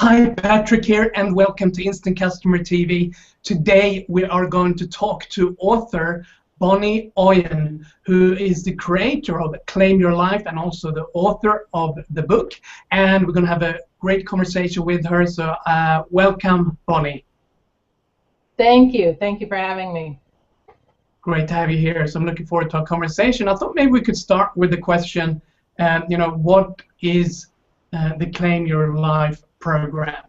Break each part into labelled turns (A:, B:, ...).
A: Hi, Patrick here, and welcome to Instant Customer TV. Today we are going to talk to author Boni Oian, who is the creator of Claim Your Life and also the author of the book. And we're going to have a great conversation with her. So welcome, Boni.
B: Thank you. Thank you for having me.
A: Great to have you here. So I'm looking forward to our conversation. I thought maybe we could start with the question, what is the Claim Your Life program?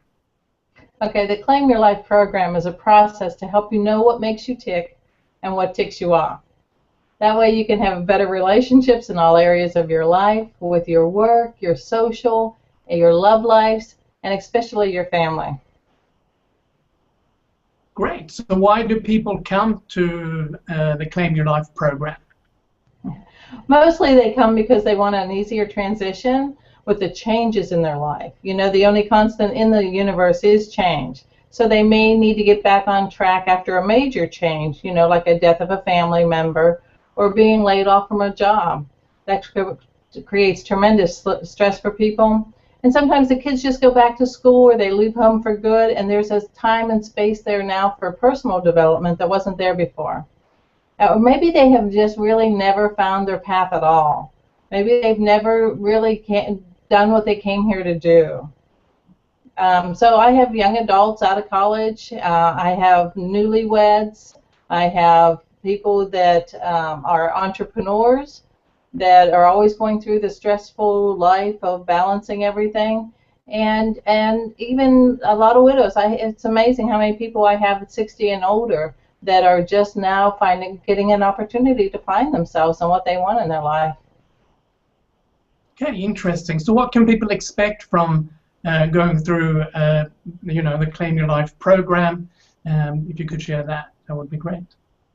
B: Okay, the Claim Your Life program is a process to help you know what makes you tick and what ticks you off. That way you can have better relationships in all areas of your life, with your work, your social, your love lives, and especially your family.
A: Great. So why do people come to the Claim Your Life program?
B: Mostly they come because they want an easier transition with the changes in their life. You know, the only constant in the universe is change. So they may need to get back on track after a major change, you know, like a death of a family member or being laid off from a job. That creates tremendous stress for people. And sometimes the kids just go back to school or they leave home for good, and there's a time and space there now for personal development that wasn't there before. Or maybe they have just really never found their path at all. Maybe they've never really done what they came here to do. So I have young adults out of college. I have newlyweds. I have people that are entrepreneurs that are always going through the stressful life of balancing everything, and even a lot of widows. It's amazing how many people I have at 60 and older that are just now getting an opportunity to find themselves and what they want in their life.
A: Okay, interesting. So what can people expect from going through, the Claim Your Life program? If you could share that, that would be great.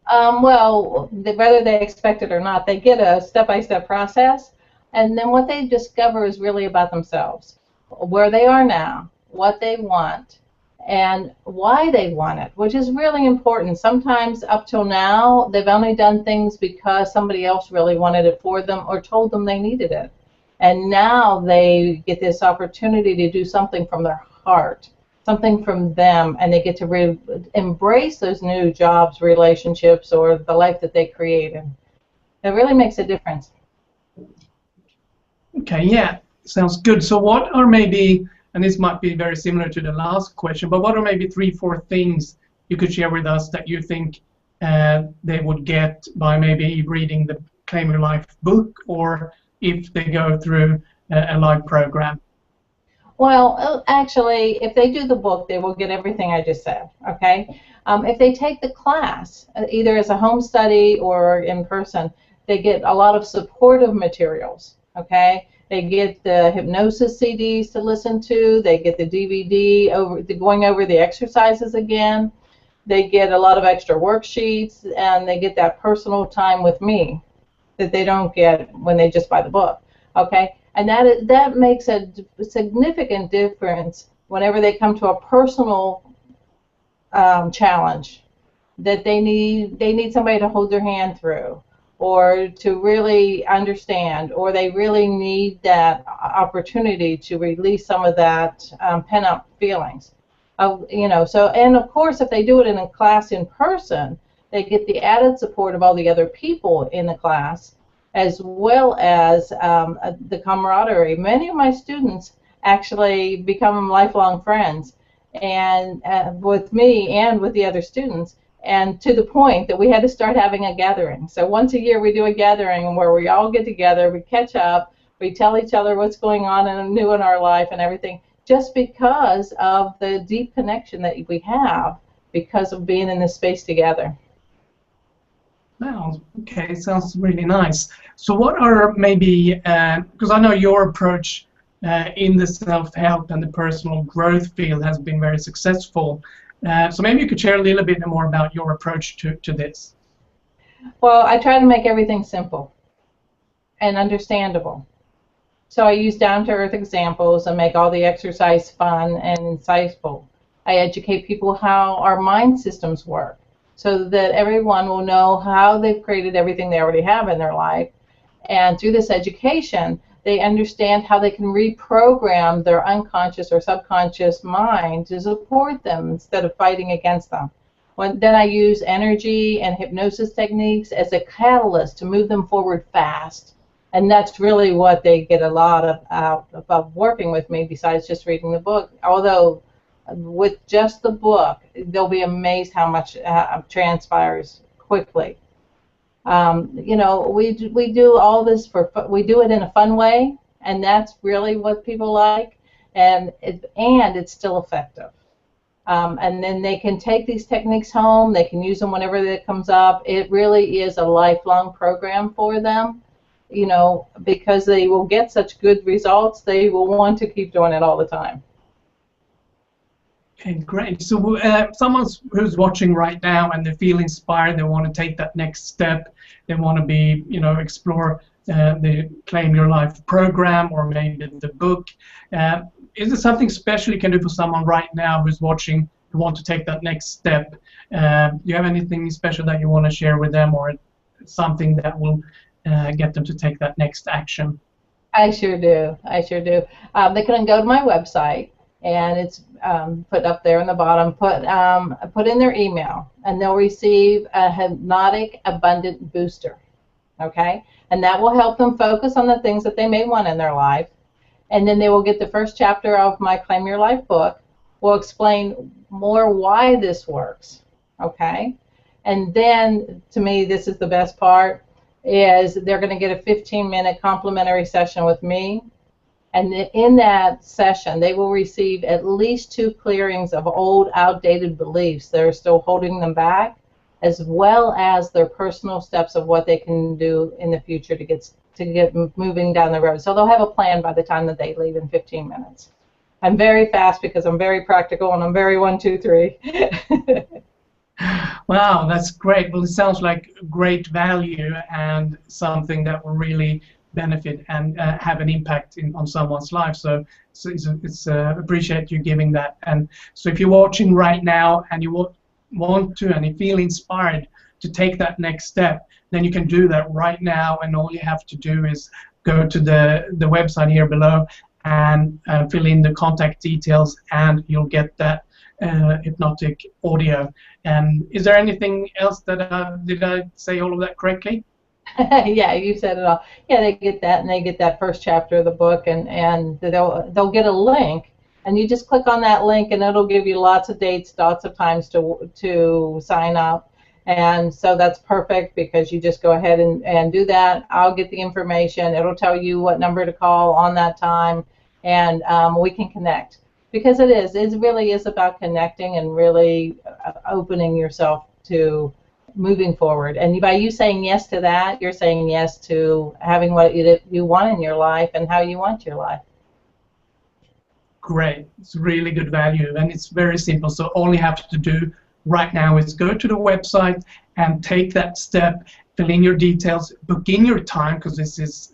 B: Well, whether they expect it or not, they get a step-by-step process, and then what they discover is really about themselves, where they are now, what they want, and why they want it, which is really important. Sometimes up till now, they've only done things because somebody else really wanted it for them or told them they needed it. And now they get this opportunity to do something from their heart, something from them, and they get to embrace those new jobs, relationships, or the life that they created. It really makes a difference.
A: Okay, yeah, sounds good. So what are maybe, and this might be very similar to the last question, but what are maybe 3-4 things you could share with us that you think they would get by maybe reading the Claim Your Life book, or if they go through a live program?
B: Well, actually, if they do the book, they will get everything I just said, okay? If they take the class, either as a home study or in person, they get a lot of supportive materials, okay? They get the hypnosis CDs to listen to. They get the DVD going over the exercises again. They get a lot of extra worksheets, and they get that personal time with me that they don't get when they just buy the book, okay? And that makes a significant difference whenever they come to a personal challenge that they need somebody to hold their hand through, or to really understand, or they really need that opportunity to release some of that pent-up feelings. So, and of course, if they do it in a class in person, they get the added support of all the other people in the class, as well as the camaraderie. Many of my students actually become lifelong friends, and with me and with the other students, and to the point that we had to start having a gathering. So once a year we do a gathering where we all get together, we catch up, we tell each other what's going on and new in our life and everything, just because of the deep connection that we have because of being in this space together.
A: Wow, okay, sounds really nice. So what are maybe, because I know your approach in the self-help and the personal growth field has been very successful. So maybe you could share a little bit more about your approach to this.
B: Well, I try to make everything simple and understandable. So I use down-to-earth examples and make all the exercise fun and insightful. I educate people how our mind systems work, so that everyone will know how they've created everything they already have in their life. And through this education, They understand how they can reprogram their unconscious or subconscious mind to support them instead of fighting against them. Then I use energy and hypnosis techniques as a catalyst to move them forward fast. And that's really what they get a lot of out of working with me, besides just reading the book. Although with just the book, they'll be amazed how much transpires quickly. You know, we do all this we do it in a fun way, and that's really what people like, and it's still effective. And then they can take these techniques home. They can use them whenever it comes up. It really is a lifelong program for them, you know, because they will get such good results. They will want to keep doing it all the time.
A: Okay, great. So someone who's watching right now and they feel inspired, they want to take that next step, they want to be, you know, explore the Claim Your Life program or maybe the book. Is there something special you can do for someone right now who's watching who want to take that next step? Do you have anything special that you want to share with them, or something that will get them to take that next action?
B: I sure do. I sure do. They can go to my website, and it's put up there in the bottom. Put in their email, and they'll receive a hypnotic abundant booster. Okay, and that will help them focus on the things that they may want in their life. And then they will get the first chapter of my Claim Your Life book. We'll explain more why this works. Okay, and then to me, this is the best part, is they're going to get a 15-minute complimentary session with me. And in that session, they will receive at least 2 clearings of old, outdated beliefs that are still holding them back, as well as their personal steps of what they can do in the future to get moving down the road. So they'll have a plan by the time that they leave in 15 minutes. I'm very fast because I'm very practical and I'm very 1, 2, 3.
A: Wow, that's great. Well, it sounds like great value and something that will really benefit and have an impact on someone's life. So it's appreciate you giving that. And so if you're watching right now and you want to and you feel inspired to take that next step, then you can do that right now, and all you have to do is go to the website here below and fill in the contact details, and you'll get that hypnotic audio. And is there anything else that did I say all of that correctly?
B: Yeah, you said it all. Yeah, they get that, and they get that first chapter of the book, and they'll get a link, and you just click on that link, and it'll give you lots of dates, lots of times to sign up. And so that's perfect, because you just go ahead and do that. I'll get the information. It'll tell you what number to call on that time, and we can connect. Because it really is about connecting and really opening yourself to moving forward. And by you saying yes to that, you're saying yes to having what you want in your life and how you want your life.
A: Great. It's really good value, and it's very simple. So all you have to do right now is go to the website and take that step, fill in your details, book in your time, because this is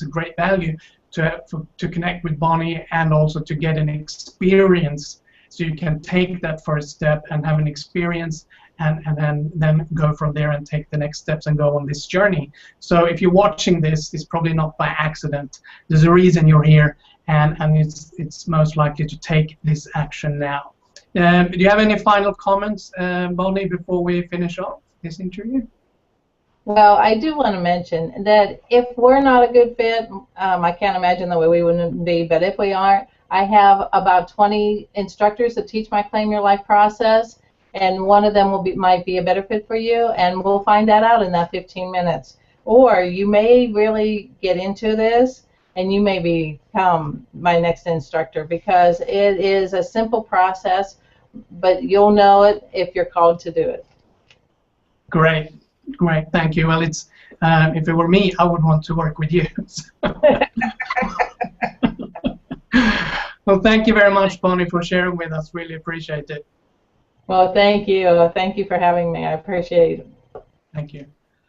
A: a great value to connect with Boni, and also to get an experience, so you can take that first step and have an experience, and then go from there and take the next steps and go on this journey. So if you're watching this, it's probably not by accident. There's a reason you're here, and it's most likely to take this action now. Do you have any final comments, Boni, before we finish off this interview?
B: Well, I do want to mention that if we're not a good fit, I can't imagine the way we wouldn't be, but if we aren't, I have about 20 instructors that teach my Claim Your Life process, and one of them might be a better fit for you, and we'll find that out in that 15 minutes. Or you may really get into this, and you may become my next instructor, because it is a simple process, but you'll know it if you're called to do it.
A: Great, great, thank you. Well, it's if it were me, I would want to work with you. Well, thank you very much, Boni, for sharing with us. Really appreciate it.
B: Well, thank you. Thank you for having me. I appreciate it.
A: Thank you.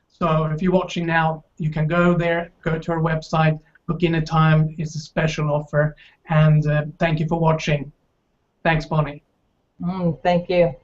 A: So if you're watching now, you can go there, go to our website, book in a time. It's a special offer. And thank you for watching. Thanks, Boni.
B: Thank you.